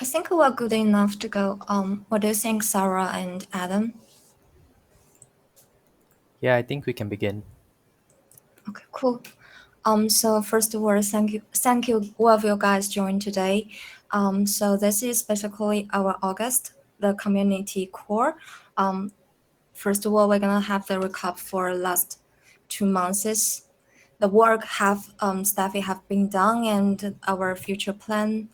I think we're good enough to go. What do you think, Sarah and Adam? Yeah, I think we can begin. Okay, cool. So first of all, thank you all of you guys joined today. So this is basically our August, the community core. First of all, we're gonna have the recap for last 2 months. The work StaFi have been done and our future plan.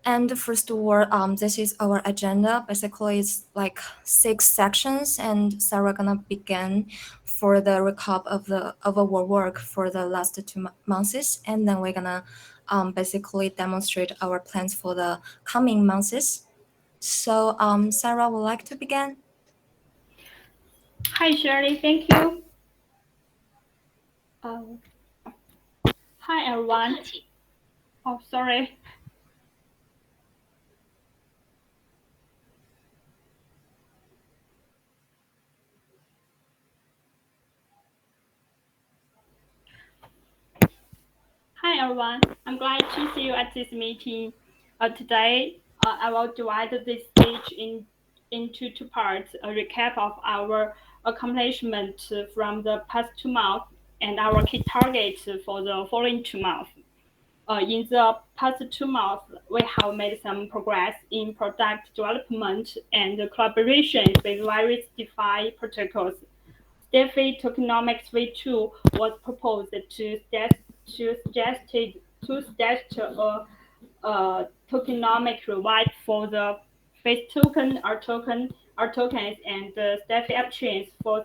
And first of all, this is our agenda. Basically, it's like 6 sections, and Sarah gonna begin for the recap of our work for the last 2 months, and then we're gonna basically demonstrate our plans for the coming months. So, Sarah would like to begin. Hi, Shirley. Thank you. Hi, everyone. Oh, sorry. Hi, everyone. I'm glad to see you at this meeting. Today, I will divide this speech into 2 parts, a recap of our accomplishment from the past 2 months and our key targets for the following 2 months. In the past 2 months, we have made some progress in product development and collaboration with various DeFi protocols. StaFi Tokenomics V2 was proposed to suggest a tokenomic reward for the face token, rToken, rTokens, and StaFi upchains for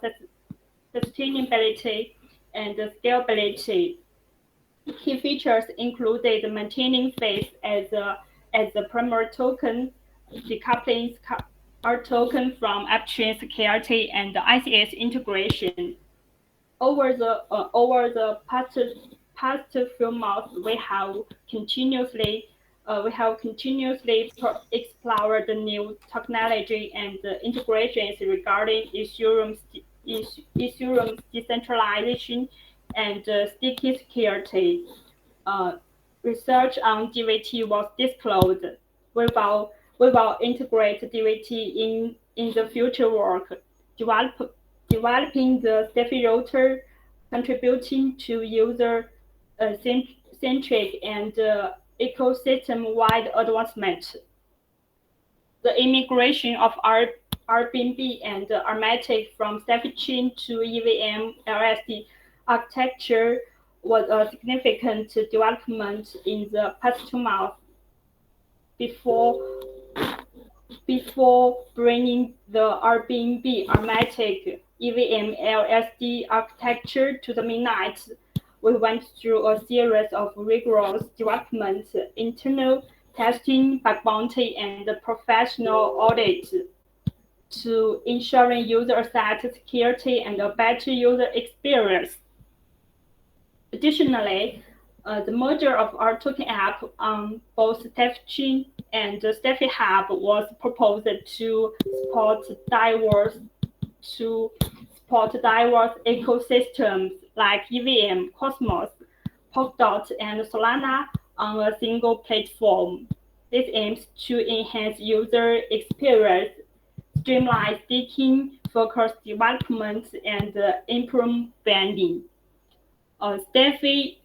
sustainability and scalability. Key features included maintaining face as the primary token, decoupling rToken from upchain security, and ICS integration. Over the past few months, we have continuously explored the new technology and integrations regarding Ethereum's decentralization and sticky security. Research on DVT was disclosed. We will integrate DVT in the future work, developing the StaFi router, contributing to user centric and ecosystem-wide advancement. The immigration of rBNB and rMATIC from StaFi chain to EVM LSD architecture was a significant development in the past 2 months. Before bringing the rBNB rMATIC EVM LSD architecture to the mainnet, we went through a series of rigorous development, internal testing, bug bounty, and professional audit to ensuring user asset security and a better user experience. Additionally, the merger of our token app on both StaFi chain and StaFiHub was proposed to support diverse ecosystems like EVM, Cosmos, Polkadot, and Solana on a single platform. This aims to enhance user experience, streamline staking, focus development, and improve branding. StaFi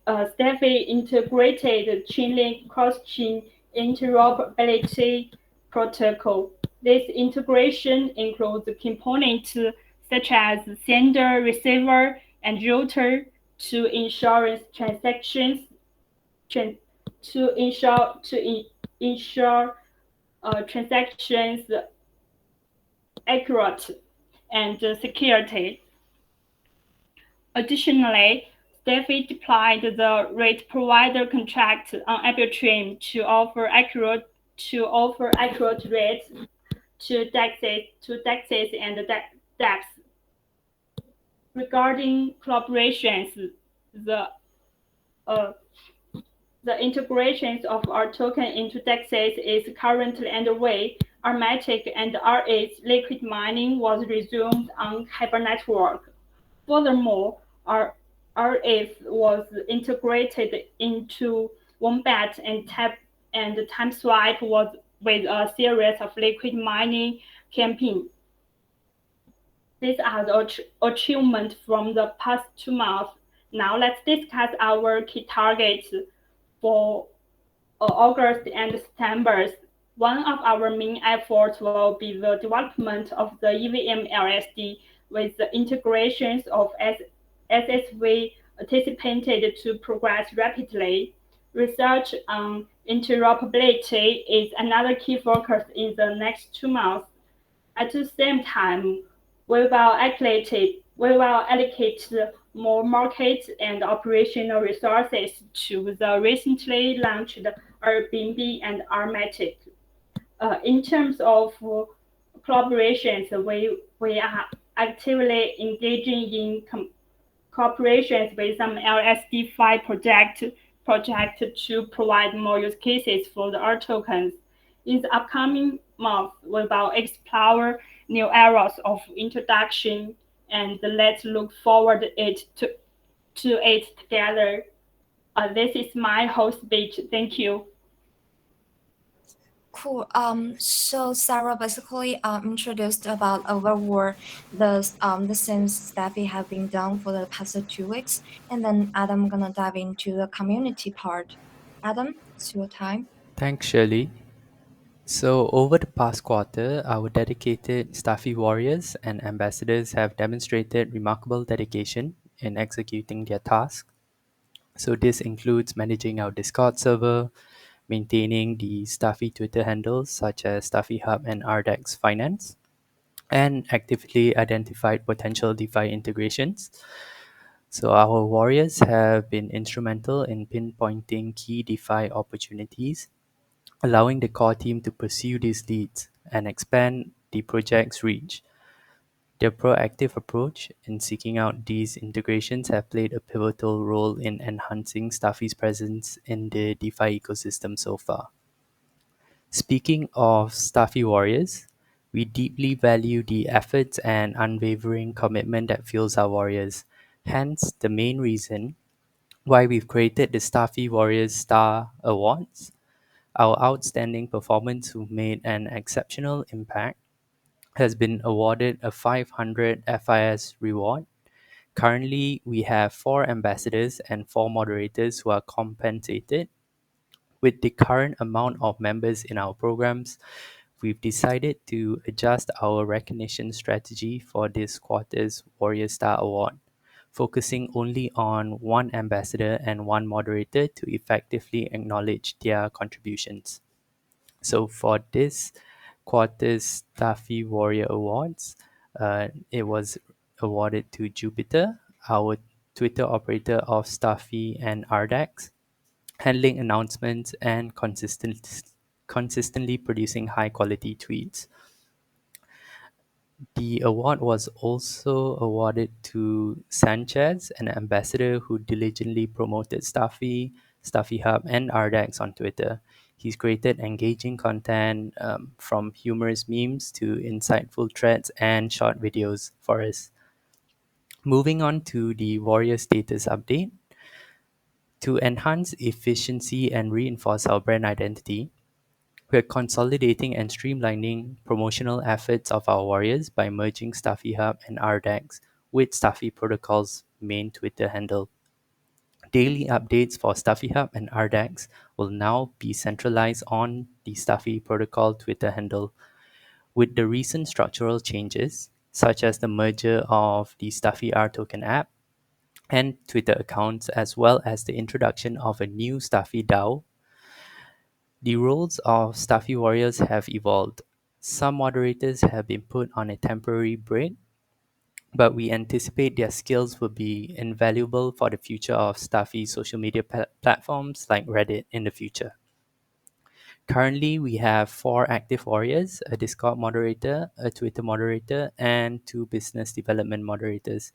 integrated Chainlink cross-chain interoperability protocol. This integration includes components such as sender, receiver, and router to ensure transactions accurate and security. Additionally, StaFi deployed the rate provider contract on Arbitrum to offer accurate rates to DEXs and DEPs. Regarding collaborations, the integrations of our token into DEXs is currently underway. rMATIC and rETH liquid mining was resumed on Hyper Network. Furthermore, rETH was integrated into Wombat and TimeSwipe was with a series of liquid mining campaigns. These are the achievements from the past 2 months. Now let's discuss our key targets for August and September. One of our main efforts will be the development of the EVM LSD with the integrations of SSV anticipated to progress rapidly. Research on interoperability is another key focus in the next 2 months. At the same time, we will allocate more market and operational resources to the recently launched rBNB and rMATIC. In terms of collaborations, we are actively engaging in cooperations with some LSD-Fi project to provide more use cases for the rTokens. In the upcoming month, we will explore new areas of introduction, and let's look forward to it together. This is my whole speech. Thank you. Cool. So Sarah basically introduced about overall the things StaFi have been done for the past 2 weeks, and then Adam gonna dive into the community part. Adam, it's your time. Thanks, Shirley. So, over the past quarter, our dedicated StaFi warriors and ambassadors have demonstrated remarkable dedication in executing their tasks. So, this includes managing our Discord server, maintaining the StaFi Twitter handles such as StaFiHub and RDEX Finance, and actively identified potential DeFi integrations. So, our warriors have been instrumental in pinpointing key DeFi opportunities, allowing the core team to pursue these leads and expand the project's reach. Their proactive approach in seeking out these integrations have played a pivotal role in enhancing StaFi's presence in the DeFi ecosystem so far. Speaking of StaFi warriors, we deeply value the efforts and unwavering commitment that fuels our warriors. Hence, the main reason why we've created the StaFi Warriors Star Awards. Our outstanding performance who made an exceptional impact has been awarded a 500 FIS reward. Currently, we have 4 ambassadors and 4 moderators who are compensated. With the current amount of members in our programs, we've decided to adjust our recognition strategy for this quarter's Warrior Star Award, focusing only on 1 ambassador and 1 moderator to effectively acknowledge their contributions. So for this quarter's StaFi Warrior Awards, it was awarded to Jupiter, our Twitter operator of StaFi and RDEX, handling announcements and consistently producing high quality tweets. The award was also awarded to Sanchez, an ambassador who diligently promoted StaFi, StaFiHub, and RDEX on Twitter. He's created engaging content from humorous memes to insightful threads and short videos for us. Moving on to the Warrior status update. To enhance efficiency and reinforce our brand identity, we're consolidating and streamlining promotional efforts of our warriors by merging StaFiHub and RDEX with StaFi Protocol's main Twitter handle. Daily updates for StaFiHub and RDEX will now be centralized on the StaFi Protocol Twitter handle. With the recent structural changes, such as the merger of the StaFi rToken app and Twitter accounts, as well as the introduction of a new StaFi DAO, the roles of StaFi warriors have evolved. Some moderators have been put on a temporary break, but we anticipate their skills will be invaluable for the future of StaFi social media platforms like Reddit in the future. Currently, we have 4 active warriors, a Discord moderator, a Twitter moderator, and 2 business development moderators.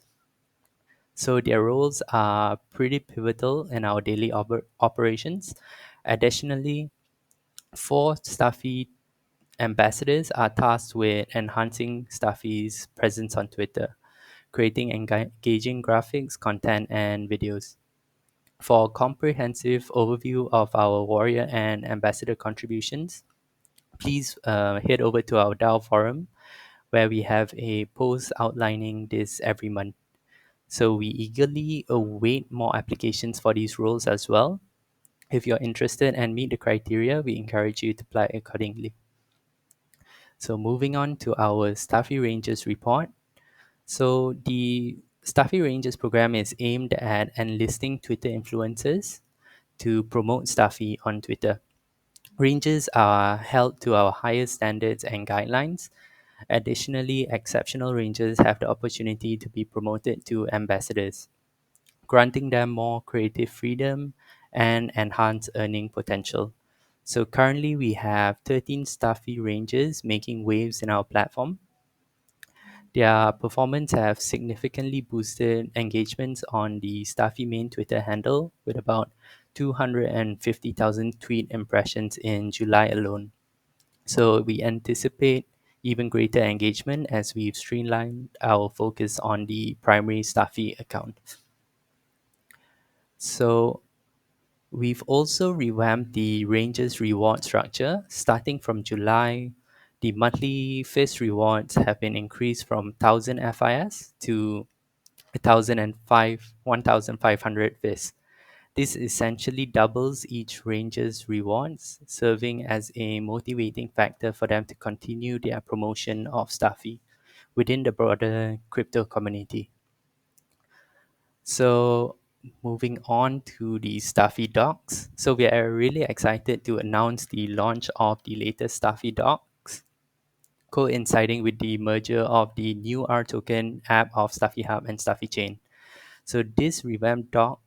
So their roles are pretty pivotal in our daily operations. Additionally, 4 StaFi ambassadors are tasked with enhancing StaFi's presence on Twitter, creating engaging graphics, content, and videos. For a comprehensive overview of our warrior and ambassador contributions, please head over to our DAO forum where we have a post outlining this every month. So we eagerly await more applications for these roles as well. If you're interested and meet the criteria, we encourage you to apply accordingly. So moving on to our StaFi Rangers report. So the StaFi Rangers program is aimed at enlisting Twitter influencers to promote StaFi on Twitter. Rangers are held to our highest standards and guidelines. Additionally, exceptional rangers have the opportunity to be promoted to ambassadors, granting them more creative freedom and enhanced earning potential. So currently we have 13 StaFi rangers making waves in our platform. Their performance have significantly boosted engagements on the StaFi main Twitter handle with about 250,000 tweet impressions in July alone. So we anticipate even greater engagement as we've streamlined our focus on the primary StaFi account. So we've also revamped the Rangers reward structure. Starting from July, the monthly FIS rewards have been increased from 1,000 FIS to 1,500 FIS. This essentially doubles each ranger's rewards, serving as a motivating factor for them to continue their promotion of StaFi within the broader crypto community. So moving on to the StaFi docs. So we are really excited to announce the launch of the latest StaFi docs, coinciding with the merger of the new rToken app of StaFiHub and StaFi Chain. So this revamped doc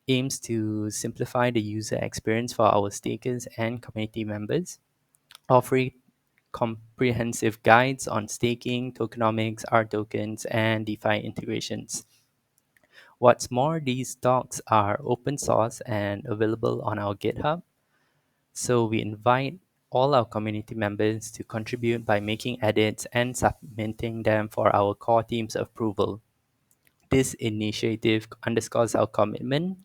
aims to simplify the user experience for our stakers and community members, offering comprehensive guides on staking, tokenomics, rTokens, and DeFi integrations. What's more, these docs are open source and available on our GitHub. So we invite all our community members to contribute by making edits and submitting them for our core team's approval. This initiative underscores our commitment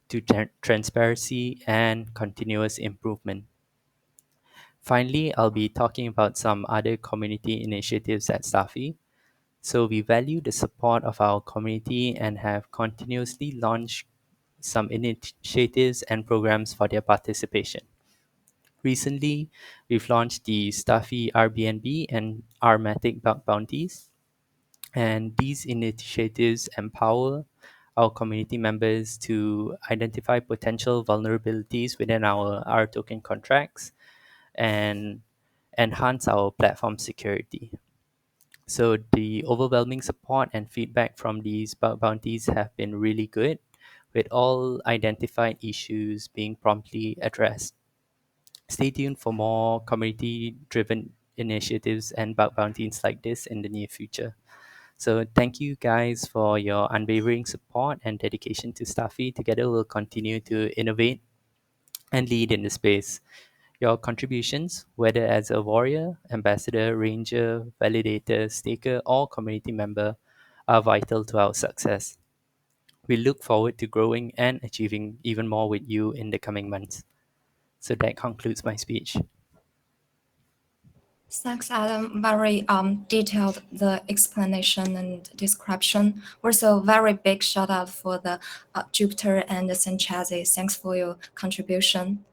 to transparency and continuous improvement. Finally, I'll be talking about some other community initiatives at StaFi. So we value the support of our community and have continuously launched some initiatives and programs for their participation. Recently, we've launched the StaFi rBNB and rMATIC bug bounties, and these initiatives empower our community members to identify potential vulnerabilities within our rToken contracts and enhance our platform security. So the overwhelming support and feedback from these bug bounties have been really good, with all identified issues being promptly addressed. Stay tuned for more community-driven initiatives and bug bounties like this in the near future. So thank you guys for your unwavering support and dedication to StaFi. Together we'll continue to innovate and lead in the space. Your contributions, whether as a warrior, ambassador, ranger, validator, staker, or community member, are vital to our success. We look forward to growing and achieving even more with you in the coming months. So that concludes my speech. Thanks, Adam. Very detailed the explanation and description. Also, very big shout out for the Jupiter and the Sanchez. Thanks for your contribution.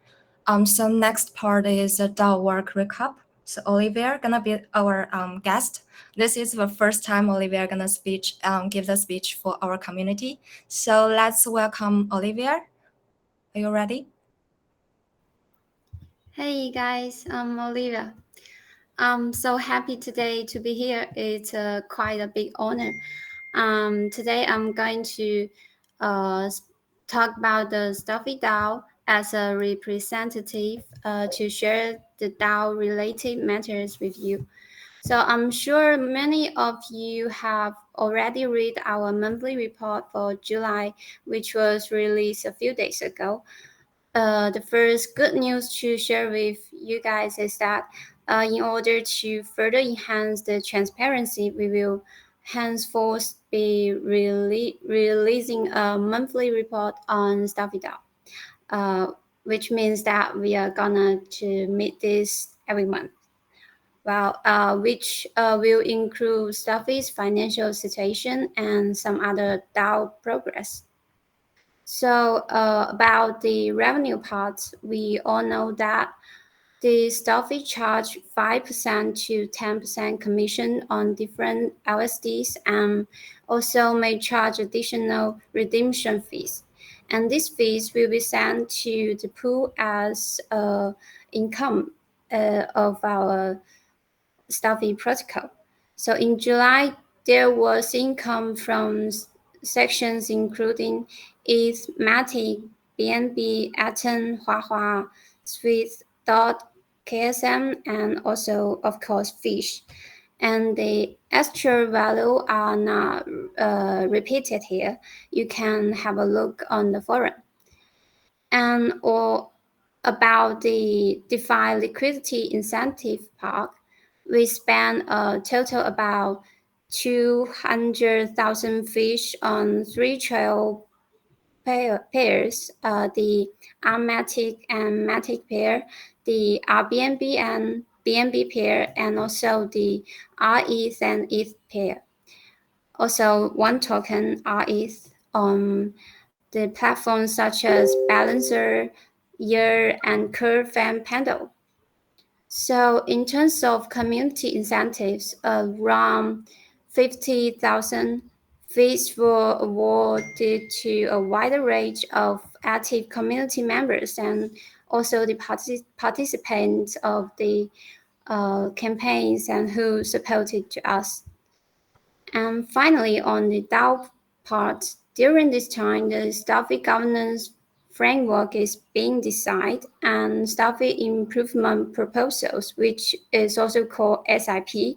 So next part is the DAO work recap. So Olivia gonna be our guest. This is the first time Olivia gonna give the speech for our community. So let's welcome Olivia. Are you ready? Hey guys, I'm Olivia. I'm so happy today to be here. It's quite a big honor. Today I'm going to talk about the StaFi DAO as a representative to share the DAO related matters with you. So I'm sure many of you have already read our monthly report for July, which was released a few days ago. The first good news to share with you guys is that in order to further enhance the transparency, we will henceforth be releasing a monthly report on StaFi DAO, which means that we are gonna to meet this every month. Well, which will include StaFi's financial situation and some other DAO progress. So about the revenue part, we all know that the StaFi charge 5% to 10% commission on different LSDs and also may charge additional redemption fees. And these fees will be sent to the pool as income of our StaFi protocol. So in July, there was income from sections including ETH, MATIC, BNB, Atom, Huahua, Swift, Dot, KSM, and also, of course, Fish. And the actual value are not repeated here. You can have a look on the forum. And or about the DeFi liquidity incentive part, we spent a total about 200,000 fish on 3 trail pairs, the rMATIC and MATIC pair, the rBNB and BNB pair, and also the rETH and ETH pair. Also, one token rETH on the platforms such as Balancer, Year, and Curve and Pendle. So in terms of community incentives, around 50,000 fees were awarded to a wider range of active community members and also the participants of the campaigns and who supported to us. And finally, on the DAO part, during this time, the StaFi governance framework is being decided, and StaFi improvement proposals, which is also called SIP,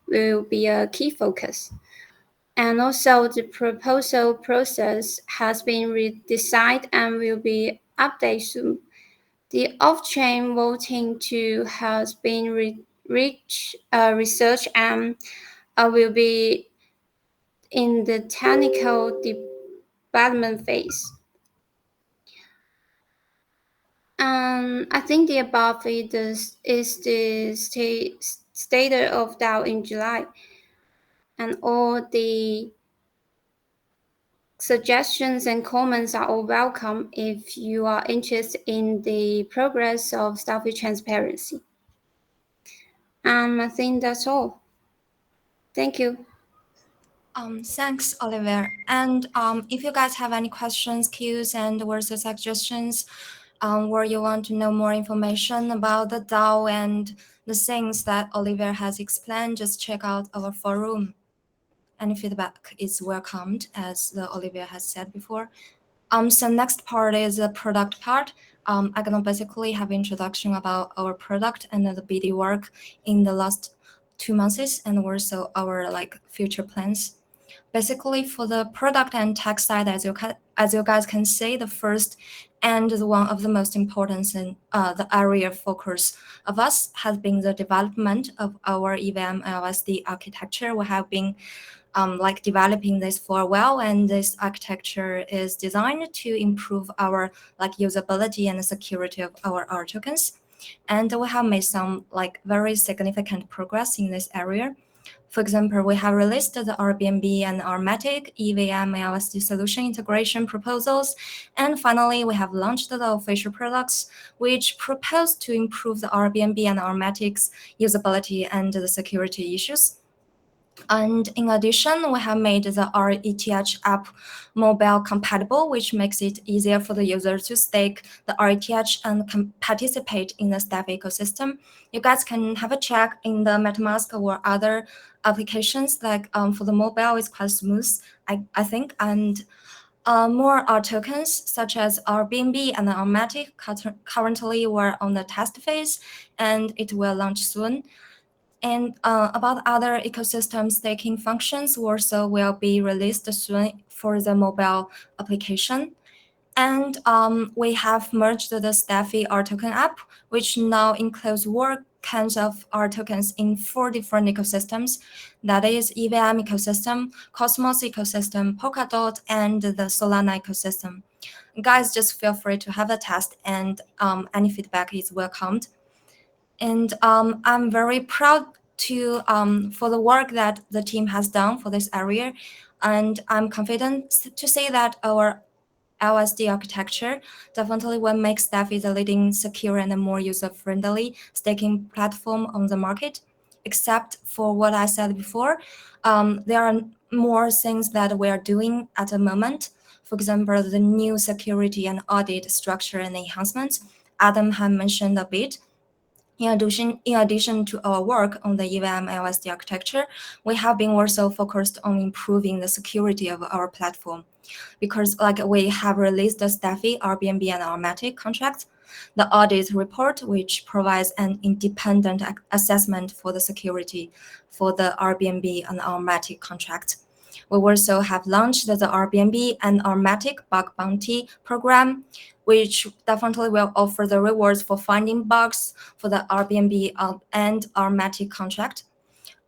will be a key focus. And also, the proposal process has been redesigned and will be updated soon. The off-chain voting tool has been researched and will be in the technical development phase. I think the above is the state of DAO in July. And all the suggestions and comments are all welcome if you are interested in the progress of StaFi transparency. I think that's all. Thank you. Thanks, Oliver. And if you guys have any questions, cues, and words or suggestions, where you want to know more information about the DAO and the things that Oliver has explained, just check out our forum. Any feedback is welcomed, as Oliver has said before. So next part is the product part. I'm gonna basically have introduction about our product and the BD work in the last 2 months, and also our future plans. Basically, for the product and tech side, as you guys can see, the first and one of the most important and the area of focus of us has been the development of our EVM LSD architecture. We have been developing this for a while, and this architecture is designed to improve our usability and security of our rTokens. And we have made some very significant progress in this area. For example, we have released the rBNB and rMATIC EVM LSD solution integration proposals. And finally, we have launched the official products, which propose to improve the rBNB and rMATIC's usability and the security issues. And in addition, we have made the rETH app mobile compatible, which makes it easier for the user to stake the rETH and participate in the StaFi ecosystem. You guys can have a check in the MetaMask or other applications. For the mobile, it's quite smooth, I think. And more rTokens, such as rBNB and rMATIC, currently we're on the test phase, and it will launch soon. And about other ecosystem staking functions also will be released soon for the mobile application. And we have merged the StaFi rToken app, which now includes all kinds of rTokens in 4 different ecosystems. That is EVM ecosystem, Cosmos ecosystem, Polkadot, and the Solana ecosystem. Guys, just feel free to have a test, and any feedback is welcomed. And I'm very proud to for the work that the team has done for this area, and I'm confident to say that our LSD architecture definitely will make StaFi the leading secure and more user-friendly staking platform on the market. Except for what I said before, there are more things that we are doing at the moment. For example, the new security and audit structure and enhancements Adam had mentioned a bit. In addition to our work on the EVM LSD architecture, we have been also focused on improving the security of our platform. Because like we have released the StaFi, rBNB, and rMATIC contracts, the audit report, which provides an independent assessment for the security for the rBNB and rMATIC contract. We also have launched the rBNB and rMATIC bug bounty program, which definitely will offer the rewards for finding bugs for the rBNB and rMATIC contract.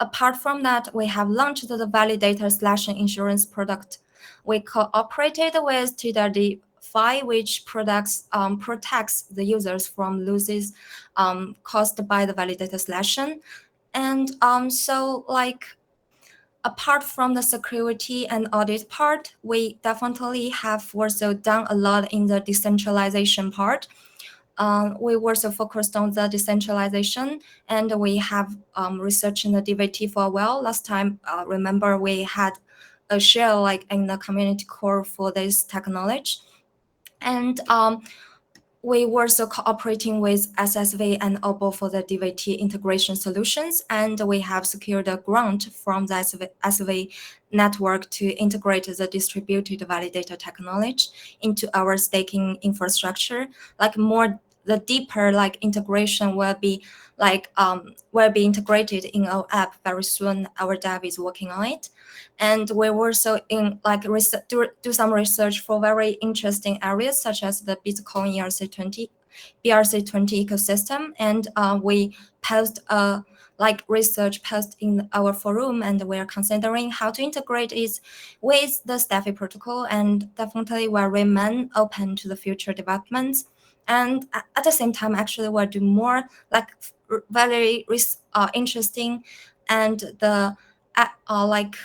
Apart from that, we have launched the validator/insurance product. We cooperated with TWDFi, which protects the users from losses caused by the validator selection. And so like apart from the security and audit part, we definitely have also done a lot in the decentralization part. We were so focused on the decentralization, and we have researched in the DVT for a while. Last time, remember we had a share like in the community core for this technology, and we were also cooperating with SSV and OBO for the DVT integration solutions, and we have secured a grant from the SV network to integrate the distributed validator technology into our staking infrastructure. Like more the deeper like integration will be integrated in our app very soon. Our dev is working on it, and we also in like do some research for very interesting areas such as the Bitcoin BRC20 ecosystem, and we post a like research post in our forum, and we are considering how to integrate it with the StaFi protocol, and definitely will remain open to the future developments. And at the same time, actually, we'll do more like very interesting and the like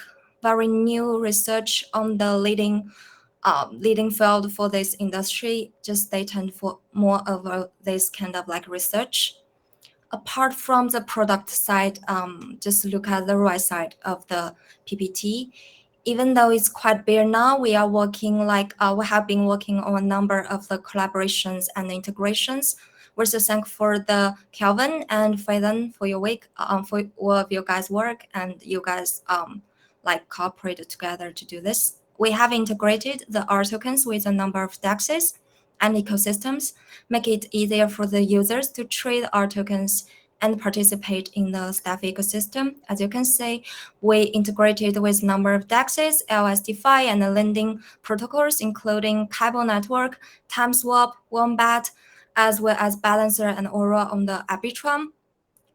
very new research on the leading field for this industry. Just stay tuned for more of this kind of like research. Apart from the product side, just look at the right side of the PPT. Even though it's quite bare now, we are working we have been working on a number of the collaborations and integrations. We're so thankful for the Kelvin and Faden for your work, for all of your guys' work, and you guys like cooperated together to do this. We have integrated the rTokens with a number of DEXs and ecosystems, make it easier for the users to trade rTokens and participate in the StaFi ecosystem. As you can see, we integrated with a number of DEXs, LSDFi, and lending protocols, including Cable Network, TimeSwap, Wombat, as well as Balancer and Aura on the Arbitrum,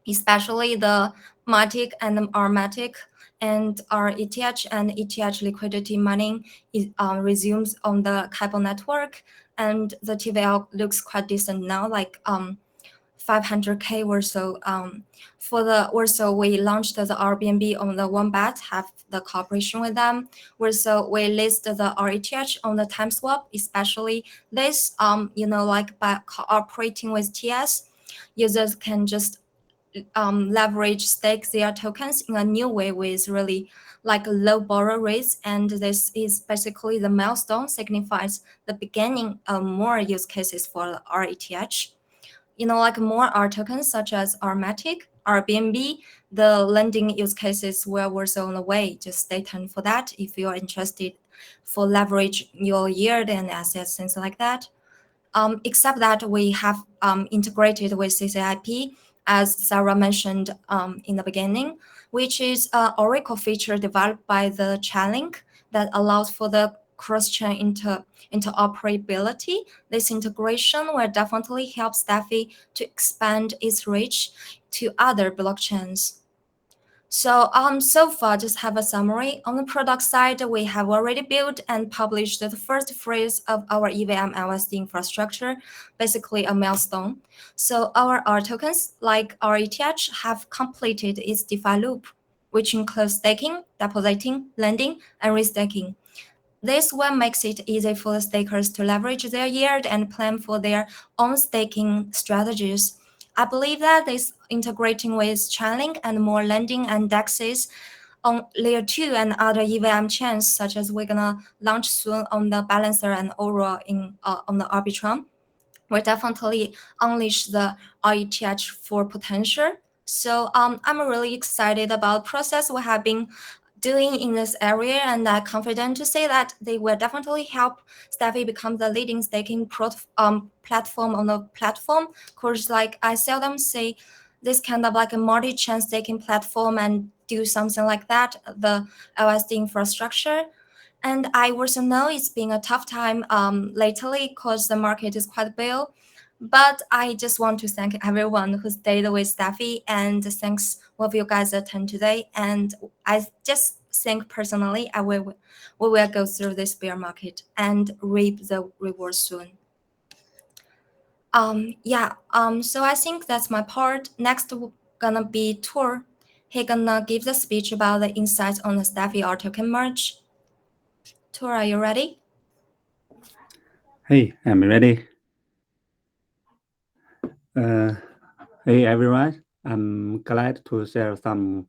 especially the MATIC and rMATIC and our ETH and ETH liquidity mining resumes on the Cable Network, and the TVL looks quite decent now, like 500K or so. Also we launched the rBNB on the Wombat, have the cooperation with them. Also we list the rETH on the TimeSwap, especially this like by cooperating with TS, users can just leverage stake their tokens in a new way with really like low borrow rates, and this is basically the milestone signifies the beginning of more use cases for rETH. Like more rTokens such as rMATIC, rBNB, the lending use cases will also on the way. Just stay tuned for that if you are interested for leverage your yield and assets, things like that. Except that we have integrated with CCIP, as Sarah mentioned in the beginning, which is an Oracle feature developed by the Chainlink that allows for the cross-chain interoperability. This integration will definitely help StaFi to expand its reach to other blockchains. So far, just have a summary. On the product side, we have already built and published the first phase of our EVM LSD infrastructure, basically a milestone. So our rTokens, like rETH, have completed its DeFi loop, which includes staking, depositing, lending, and restaking. This one makes it easy for the stakers to leverage their yield and plan for their own staking strategies. I believe that this integrating with Chainlink and more lending and DEXs on layer 2 and other EVM chains, such as we're gonna launch soon on the Balancer and Aura on the Arbitrum, will definitely unleash the rETH for potential. So I'm really excited about the process we have been doing in this area, and I'm confident to say that they will definitely help StaFi become the leading staking platform on the platform. Because like I seldom see this kind of like a multi-chain staking platform and do something like that, the LSD infrastructure. And I also know it's been a tough time lately because the market is quite bull. But I just want to thank everyone who stayed with StaFi, and thanks all of you guys attend today. And I just think personally, we will go through this bear market and reap the reward soon. So I think that's my part. Next gonna be Tor. He gonna give the speech about the insights on the StaFi rToken merge. Tor, are you ready? Hey, I'm ready. Hey everyone, I'm glad to share some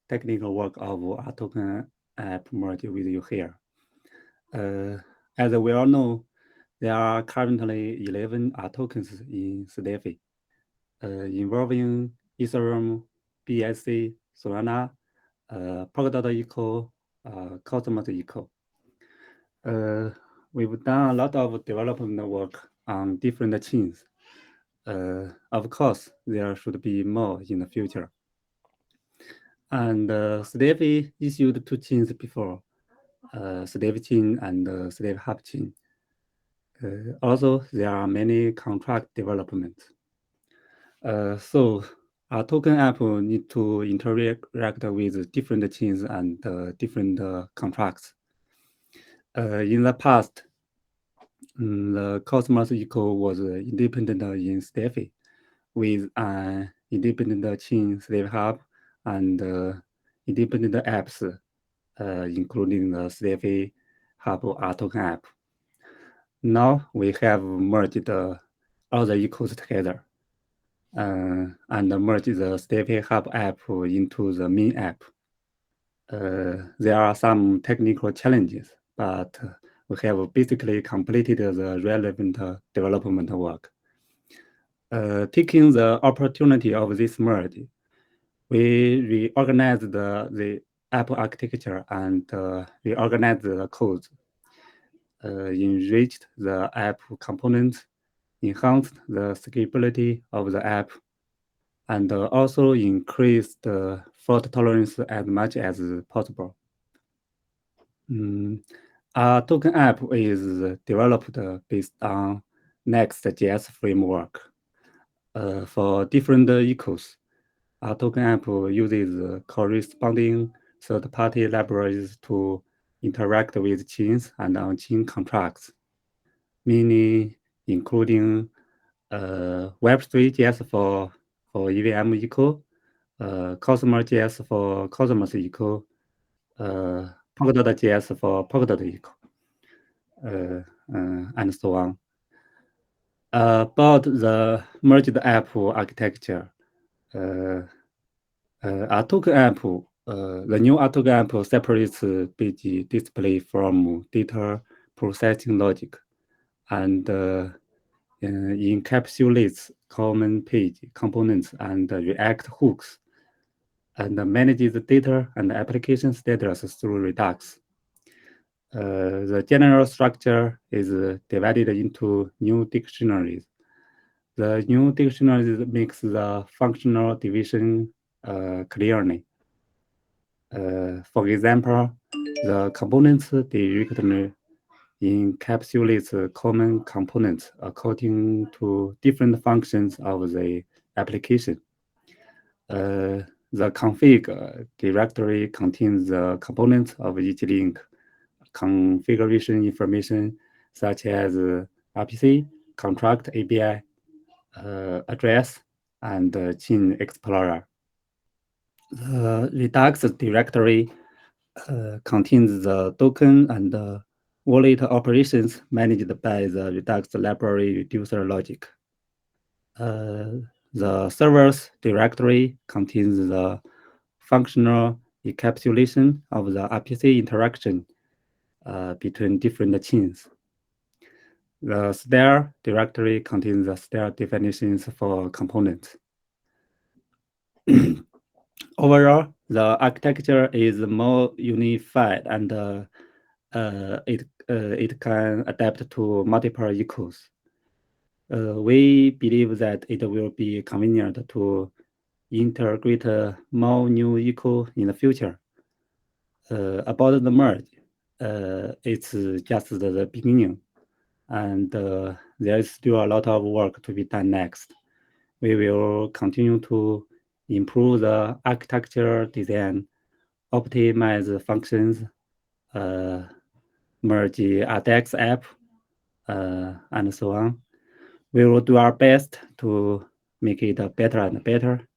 technical work of rToken app merge with you here. As we all know, there are currently 11 rTokens in StaFi, involving Ethereum, BSC, Solana, Polkadot, Cosmos Eco. We've done a lot of development work on different chains. Of course, there should be more in the future. And StaFi issued 2 chains before, StaFi chain and StaFiHub chain. Also, there are many contract developments. So our token app need to interact with different chains and different contracts. In the past, the Cosmos Eco was independent in StaFi, with an independent chain StaFiHub and independent apps, including the StaFiHub rToken app. Now we have merged all the ecos together and merged the StaFiHub app into the main app. There are some technical challenges, but we have basically completed the relevant development work. Taking the opportunity of this merge, we reorganized the app architecture and reorganized the codes, enriched the app components, enhanced the scalability of the app, and also increased the fault tolerance as much as possible. Our token app is developed based on Next.js framework. For different ecos, our token app uses corresponding third-party libraries to interact with chains and on-chain contracts, meaning including Web3.js for EVM Eco, Cosmos.js for Cosmos Eco, Polkadot.js for Polkadot Eco, and so on. About the merged app architecture, our token app, the new rToken app separates page display from data processing logic and encapsulates common page components and React hooks, and manages the data and application status through Redux. The general structure is divided into new dictionaries. The new dictionaries makes the functional division clearly. For example, the components directly encapsulates common components according to different functions of the application. The The config directory contains the components of each link, configuration information such as RPC, contract API, address, and chain explorer. The Redux directory contains the token and wallet operations managed by the Redux library reducer logic. The servers directory contains the functional encapsulation of the RPC interaction between different chains. The star directory contains the star definitions for components. Overall, the architecture is more unified and it can adapt to multiple echoes. We believe that it will be convenient to integrate more new echo in the future. About the merge, it's just the beginning, and there is still a lot of work to be done next. We will continue to improve the architecture design, optimize the functions, merge RDEX app, and so on. We will do our best to make it better and better.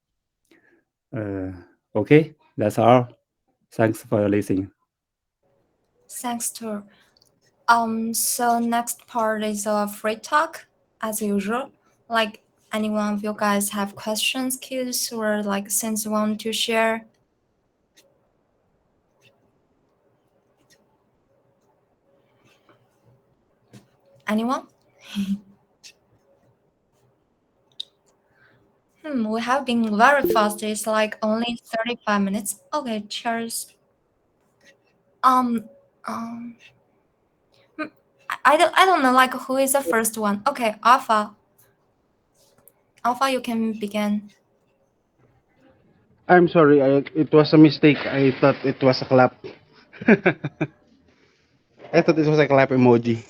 Okay, that's all. Thanks for listening. Thanks, Tur. So next part is a free talk, as usual. Like, any one of you guys have questions, cues, or like things you want to share? Anyone? We have been very fast. It's like only 35 minutes. Okay, cheers. I don't know, like, who is the first one? Okay, Alpha. Alpha, you can begin. I'm sorry, it was a mistake. I thought it was a clap. I thought it was a clap emoji.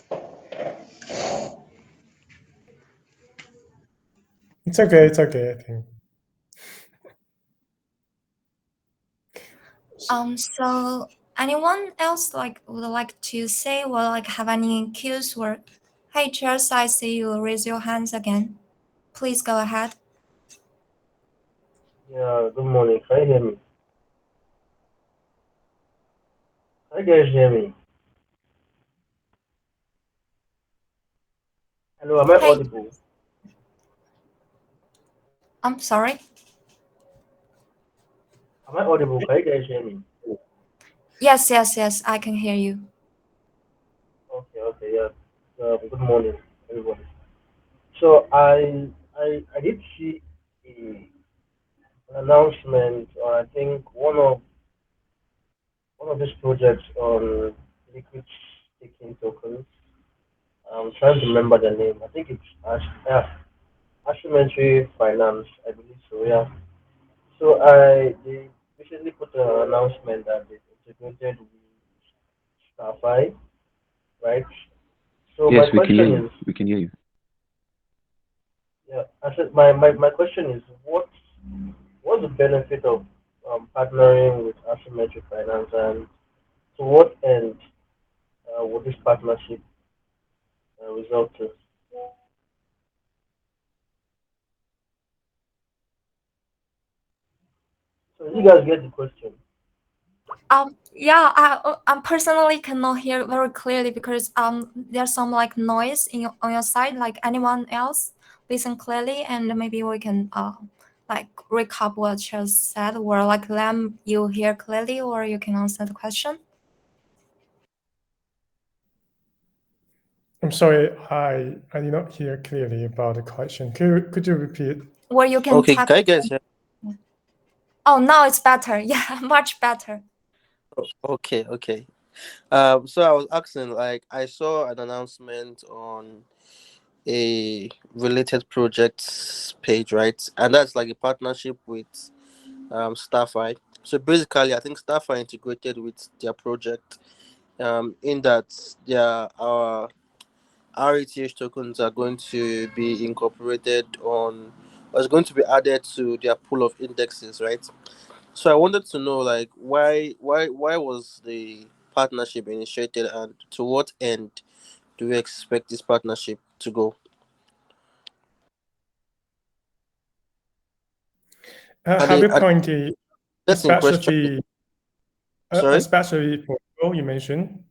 It's okay, I think. So anyone else like would like to say or like have any cues or hey, cheers, I see you raise your hands again. Please go ahead. Yeah, good morning. Can you hear me? Can you guys hear me? Hello, am I Hey. audible? I'm sorry. Am I audible? Can you guys hear me? Yes, I can hear you. Okay, yeah. Good morning, everybody. So I did see an announcement, or I think one of these projects on liquid staking tokens. I'm trying to remember the name. I think it's Asymmetry Finance, I believe so. Yeah. So they recently put an announcement that they integrated with StaFi, right? So Yes, my we can hear question you. is, We can hear you. yeah, I said my question is, what's the benefit of partnering with Asymmetric Finance, and to what end would this partnership result to? So you guys get the question? Yeah, I personally cannot hear very clearly because there's some like noise on your side. Like, anyone else listen clearly, and maybe we can like recap what just said, or like them you hear clearly, or you can answer the question. I'm sorry, I did not hear clearly about the question. Could you repeat? Or you can Okay, type. can you guys hear? Oh, now it's better. Yeah, much better. Okay. So I was asking, like, I saw an announcement on a related projects page, right? And that's like a partnership with StaFi. So basically, I think StaFi integrated with their project, in that our rETH tokens are going to be incorporated on, or is going to be added to their pool of indexes, right? So I wanted to know, like, why was the partnership initiated, and to what end do we expect this partnership to go? Have you pointed that's in question. a specific protocol you mentioned?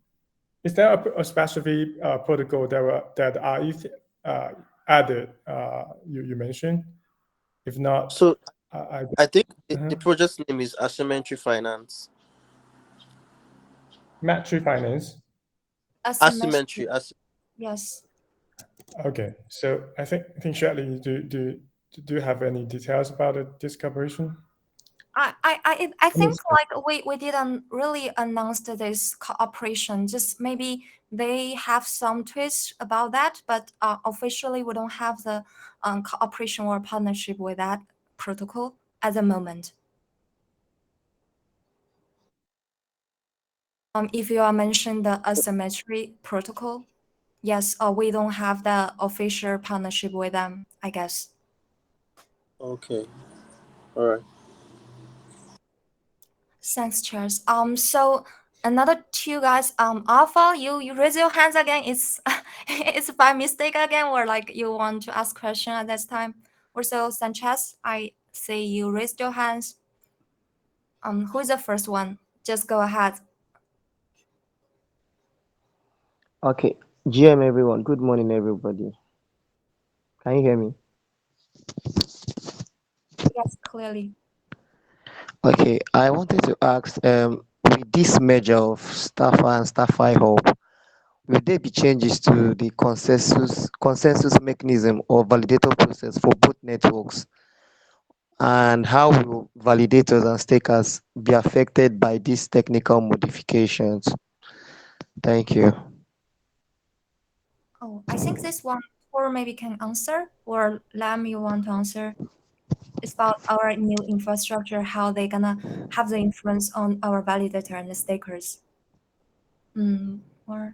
Is there a specific protocol that are added you mentioned? If not, so I think the project's name is Asymmetry Finance. Matric Finance. Asymmetry. Yes. Okay, so I think Shirley, do you have any details about this cooperation? I think like we didn't really announce this cooperation. Just maybe they have some twists about that, but officially we don't have the cooperation or partnership with that protocol at the moment. If you are mentioning the asymmetry protocol, yes, we don't have the official partnership with them, I guess. Okay, all right. Thanks, Charles. So another two guys, Alpha, you raise your hands again. It's it's by mistake again, or like you want to ask question at this time. Also, Sanchez, I see you raised your hands. Who is the first one? Just go ahead. Okay, GM everyone. Good morning, everybody. Can you hear me? Yes, clearly. Okay, I wanted to ask, with this merger of StaFi and StaFiHub, will there be changes to the consensus mechanism or validator process for both networks? And how will validators and stakers be affected by these technical modifications? Thank you. Oh, I think this one, or maybe can answer, or Lam, you want to answer? It's about our new infrastructure, how they gonna have the influence on our validator and the stakers. Or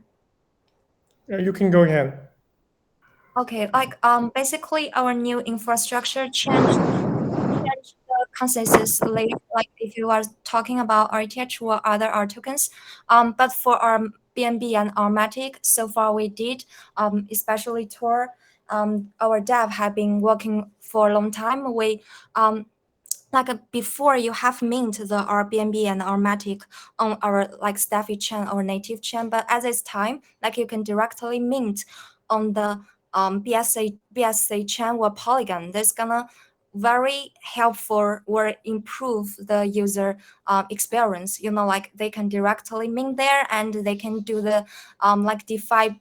you can go ahead. Okay, like basically our new infrastructure changed the consensus layer. Like if you are talking about rToken or other rTokens, but for our BNB and rMATIC, so far we did, especially Tor, our dev have been working for a long time. We like before you have mint the rBNB and rMATIC on our like StaFi chain or native chain, but at this time, like you can directly mint on the BSC chain or Polygon. That's gonna very helpful or improve the user experience. You know, like they can directly mint there and they can do the like DeFi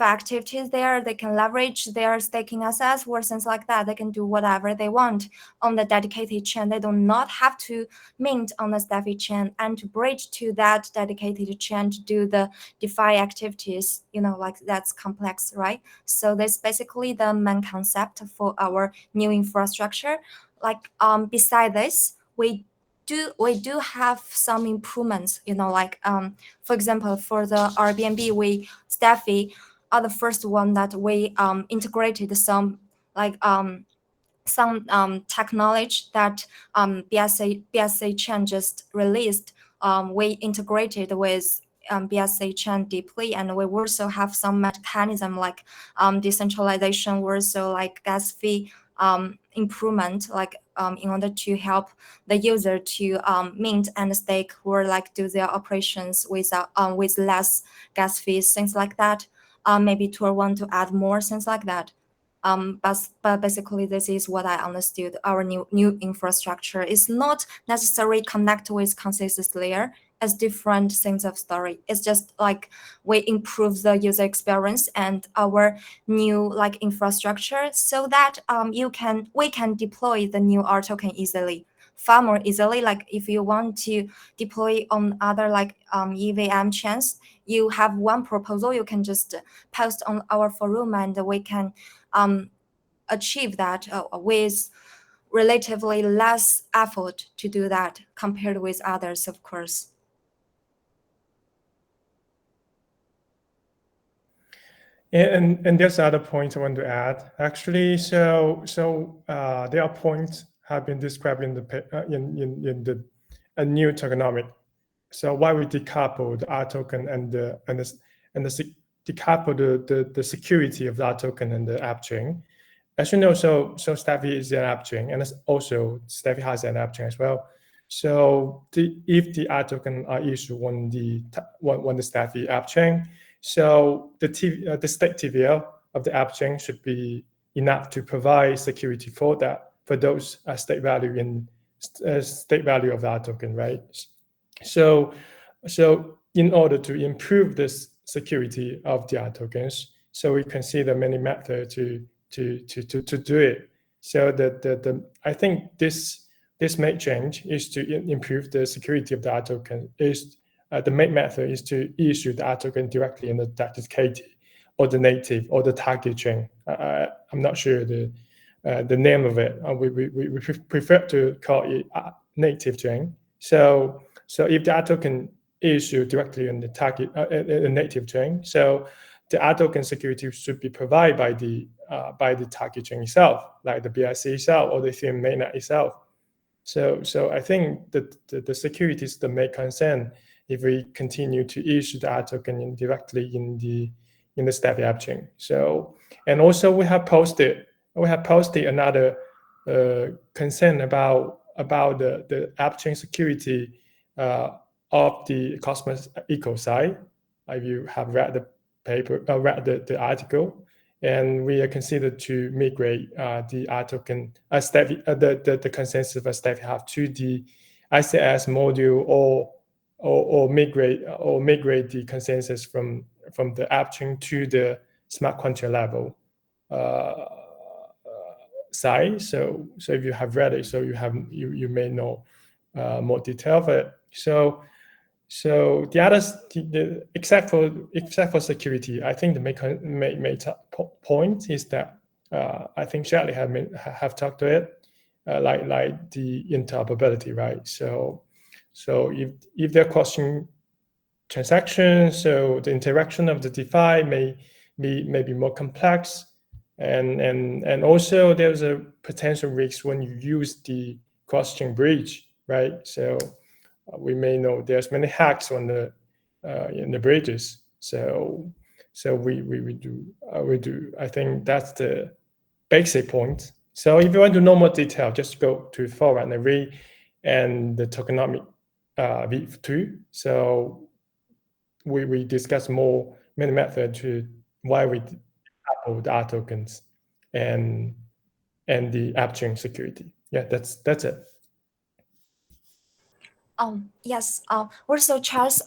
activities there. They can leverage their staking assets or things like that. They can do whatever they want on the dedicated chain. They do not have to mint on the StaFi chain and to bridge to that dedicated chain to do the DeFi activities. You know, like that's complex, right? So that's basically the main concept for our new infrastructure. Like beside this, we do have some improvements, you know, like for example, for the rBNB, StaFi are the first one that we integrated some like technology that BSC chain just released. We integrated with BSC chain deeply, and we also have some mechanism like decentralization, also like gas fee improvement, like in order to help the user to mint and stake or like do their operations with less gas fees, things like that. Maybe Tor want to add more things like that. But basically, this is what I understood. Our new infrastructure is not necessarily connect with consensus layer as different things of story. It's just like we improve the user experience and our new like infrastructure so that we can deploy the new rToken easily, far more easily. Like if you want to deploy on other like EVM chains, you have one proposal, you can just post on our forum and we can achieve that with relatively less effort to do that compared with others, of course. And there's other points I want to add. Actually, so there are points have been described in the a new tokenomic. So why we decouple the rToken and decouple the security of the rToken and the app chain. As you know, so StaFi is an app chain, and also StaFi has an app chain as well. So if the rToken are issued on the StaFi app chain, so the stake TVL of the app chain should be enough to provide security for that, for those stake value of the rToken, right? So in order to improve this security of the rTokens, so we consider many methods to do it. So I think this main change is to improve the security of the rToken. The main method is to issue the rToken directly in the dedicated or the native or the target chain. I'm not sure the name of it. We prefer to call it native chain. So if the rToken issued directly in the target native chain, so the rToken security should be provided by the target chain itself, like the BSC itself or the Ethereum mainnet itself. So I think that the security is the main concern if we continue to issue the rToken directly in the StaFi app chain. So, and also we have posted another concern about the app chain security of the Cosmos Eco side. If you have read the paper, read the article, and we are considered to migrate the rToken, the consensus of StaFiHub to the ICS module, or migrate the consensus from the app chain to the smart contract level side. So if you have read it, so you may know more detail of it. So the others, except for security, I think the main point is that I think Shelley have talked to it, like the interoperability, right? So if they're crossing transactions, so the interaction of the DeFi may be more complex, and also there's a potential risk when you use the cross-chain bridge, right? So we may know there's many hacks on the in the bridges. So we do. I think that's the basic point. So if you want to know more detail, just go to forum and read and the tokenomic V2. So we discuss many methods to why we decouple the rTokens and the app chain security. Yeah, that's it. Yes. Also, Charles,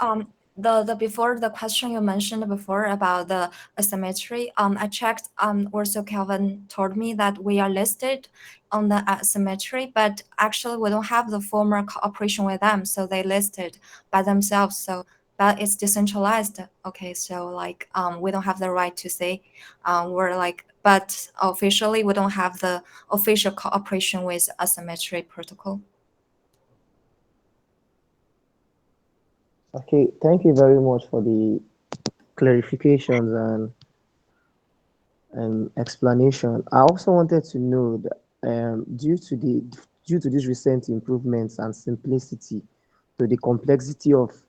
the before the question you mentioned before about the asymmetry, I checked. Also, Kelvin told me that we are listed on the asymmetry, but actually we don't have the formal cooperation with them, so they listed by themselves. So, but it's decentralized. Okay, so like we don't have the right to say we're like, but officially we don't have the official cooperation with asymmetry protocol. Okay, thank you very much for the clarifications and explanation. I also wanted to know that due to these recent improvements and simplicity to the complexity of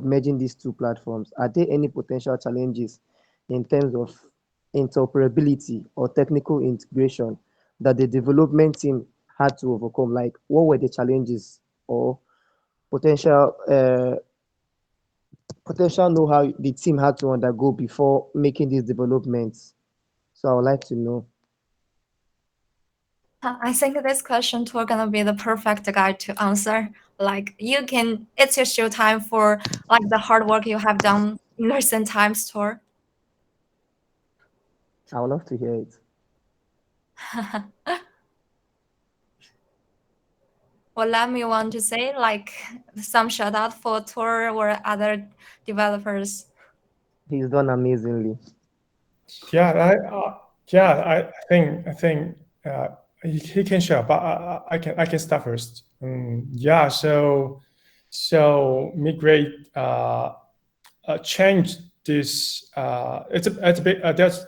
merging these two platforms, are there any potential challenges in terms of interoperability or technical integration that the development team had to overcome? Like, what were the challenges or potential know-how the team had to undergo before making these developments? So I would like to know. I think this question too gonna be the perfect guy to answer. Like it's your show time for like the hard work you have done in recent times, Tor. I would love to hear it. Well, let me want to say like some shout out for Tor or other developers. He's done amazingly. Yeah, I think he can share, but I can start first. So migrate change this it's a bit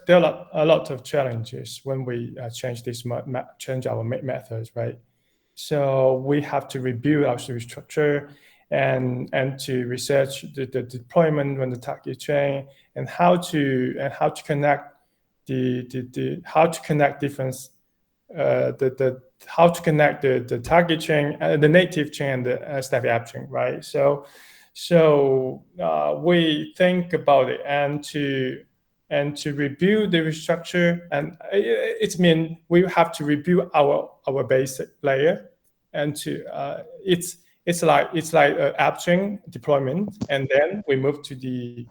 there are a lot of challenges when we change our methods, right? So we have to review our structure and to research the deployment when the target chain and how to connect how to connect different how to connect the target chain, the native chain, and the StaFi app chain, right? So we think about it and to review the restructure, and it means we have to review our basic layer, and to it's like an app chain deployment, and then we move to the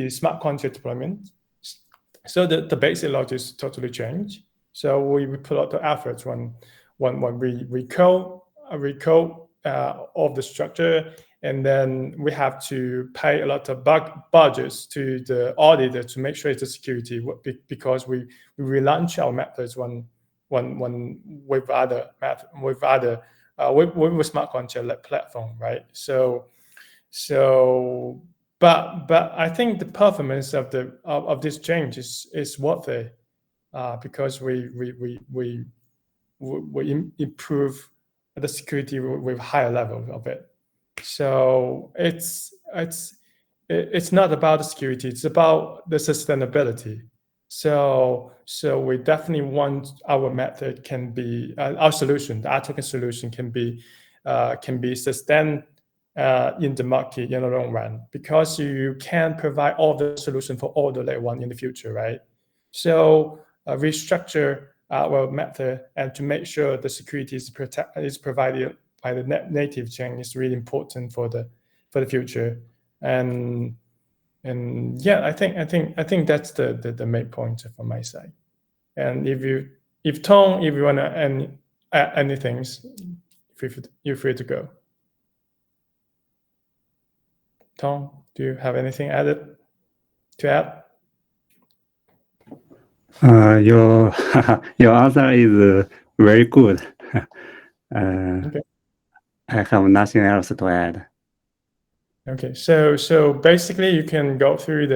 smart contract deployment. So the basic logic is totally changed. So we put a lot of efforts when we code of the structure, and then we have to pay a lot of budgets to the auditor to make sure it's a security, because we relaunch our methods with smart contract platform, right? But I think the performance of this change is worth it, because we improve the security with higher level of it. So it's not about the security; it's about the sustainability. So we definitely want our method can be our solution, the rToken solution can be sustained in the market in the long run, because you can provide all the solution for all the layer one in the future, right? So restructure our method and to make sure the security is provided by the native chain is really important for the future. And yeah, I think that's the main point from my side. And if Tom, if you want to add anything, you're free to go. Tom, do you have anything to add? Your answer is very good. Okay. I have nothing else to add. Okay, so basically you can go through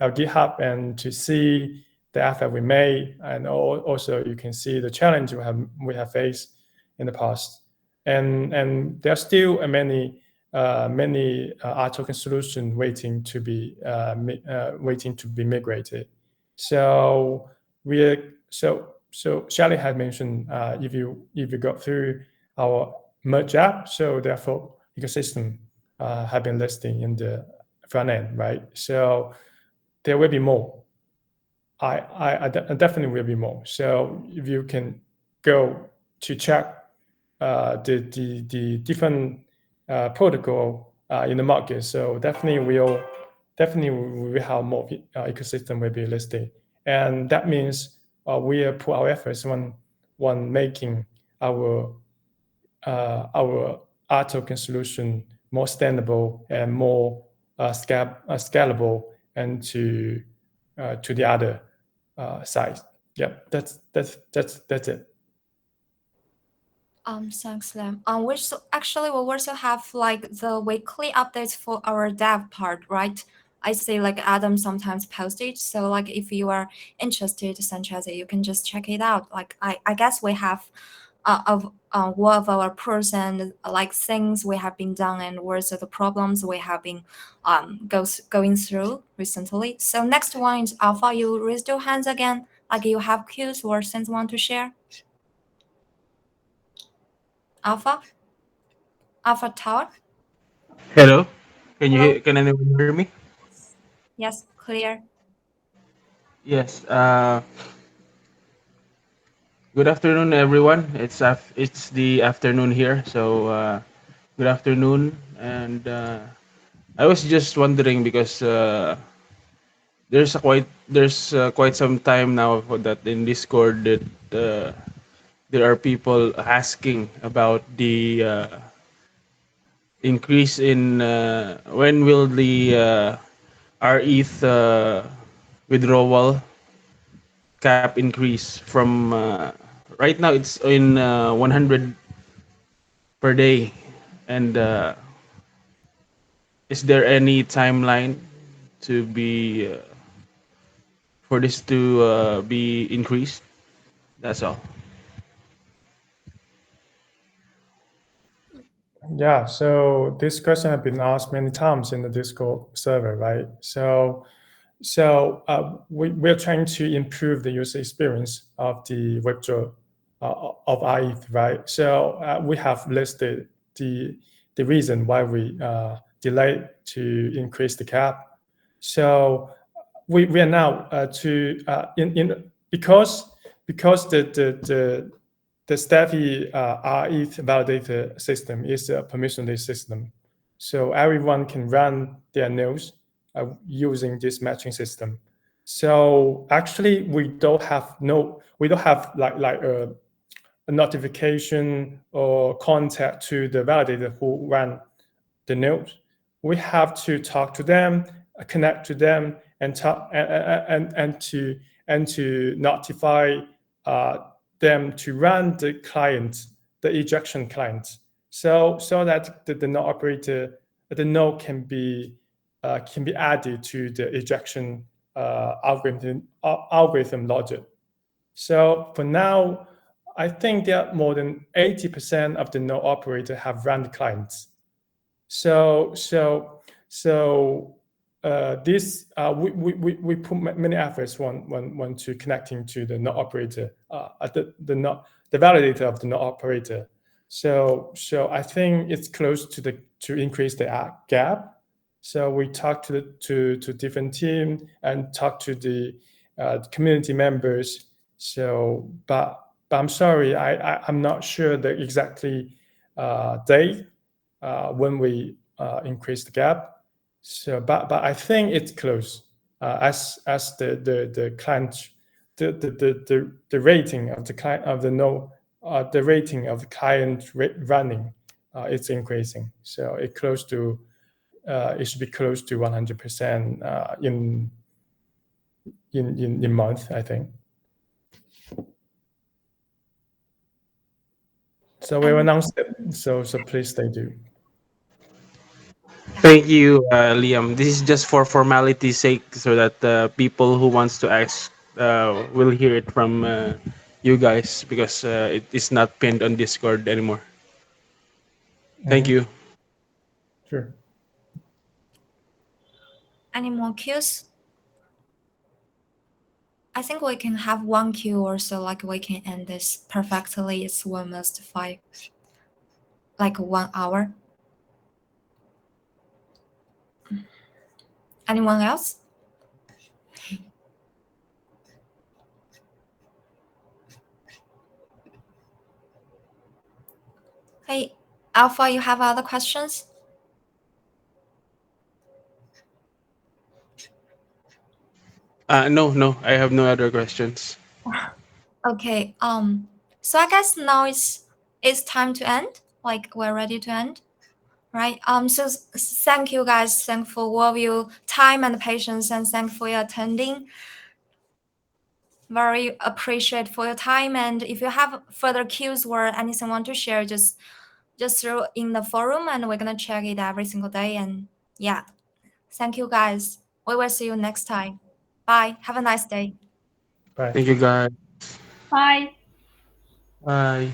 our GitHub and to see the effort we made, and also you can see the challenge we have faced in the past, and there are still many rToken solutions waiting to be migrated. So Charlie had mentioned if you go through our merge app, so therefore ecosystem have been listing in the front end, right? So there will be more. I definitely will be more. So if you can go to check the different protocol in the market, so definitely we will have more ecosystem will be listed, and that means we put our efforts on making our rToken solution more sustainable and more scalable, and to the other side. Yeah, that's it. Thanks, Lam. We also have like the weekly updates for our dev part, right? I see like Adam sometimes post it. So like if you are interested, Sanchez, you can just check it out. Like I guess we have what of our pros and like things we have been done, and words of the problems we have been going through recently. So next one is Alpha. You raised your hands again. Like you have cues or things you want to share? Alpha Tower. Hello, can Hello? can anyone hear me? Yes, clear. Yes. Good afternoon, everyone. It's the afternoon here, so good afternoon. And I was just wondering because there's quite some time now for that in Discord that there are people asking about the increase in when will the rETH withdrawal cap increase from right now it's in 100 per day, and is there any timeline to be for this to be increased. That's all. Yeah, so this question has been asked many times in the Discord server, right? So we're trying to improve the user experience of the withdraw of ETH, right? So we have listed the reason why we delayed to increase the cap. So we are now because the StaFi ETH validator system is a permissionless system. So everyone can run their nodes using this matching system. So actually, we don't have like a notification or contact to the validator who ran the node. We have to talk to them, connect to them, and talk and to notify them to run the client, the ejection client, so that the node operator, the node can be added to the ejection algorithm logic. So for now, I think that more than 80% of the node operator have run the clients. So this we put many efforts one to connecting to the node operator, the validator of the node operator. So I think it's close to increase the gap. So we talked to different team and talked to the community members. So but I'm sorry, I'm not sure the exactly date when we increase the gap. So, but I think it's close as the client, the rating of the client of the node, the rating of the client running, it's increasing. So it close to it should be close to 100% in month, I think. So we announced it. So please stay tuned. Thank you, Liam. This is just for formality's sake, so that people who wants to ask will hear it from you guys, because it is not pinned on Discord anymore. Thank you. Sure. Any more queues? I think we can have one queue or so, like we can end this perfectly. It's almost 5, like 1 hour. Anyone else? Hey, Alpha, you have other questions? No, I have no other questions. Okay. So I guess now it's time to end. Like we're ready to end, right? So thank you guys. Thank for all of your time and patience, and thank for your attending. Very appreciate for your time. And if you have further cues or anything want to share, just throw in the forum, and we're gonna check it every single day. And yeah, thank you guys. We will see you next time. Bye. Have a nice day. Bye. Thank you, guys. Bye. Bye.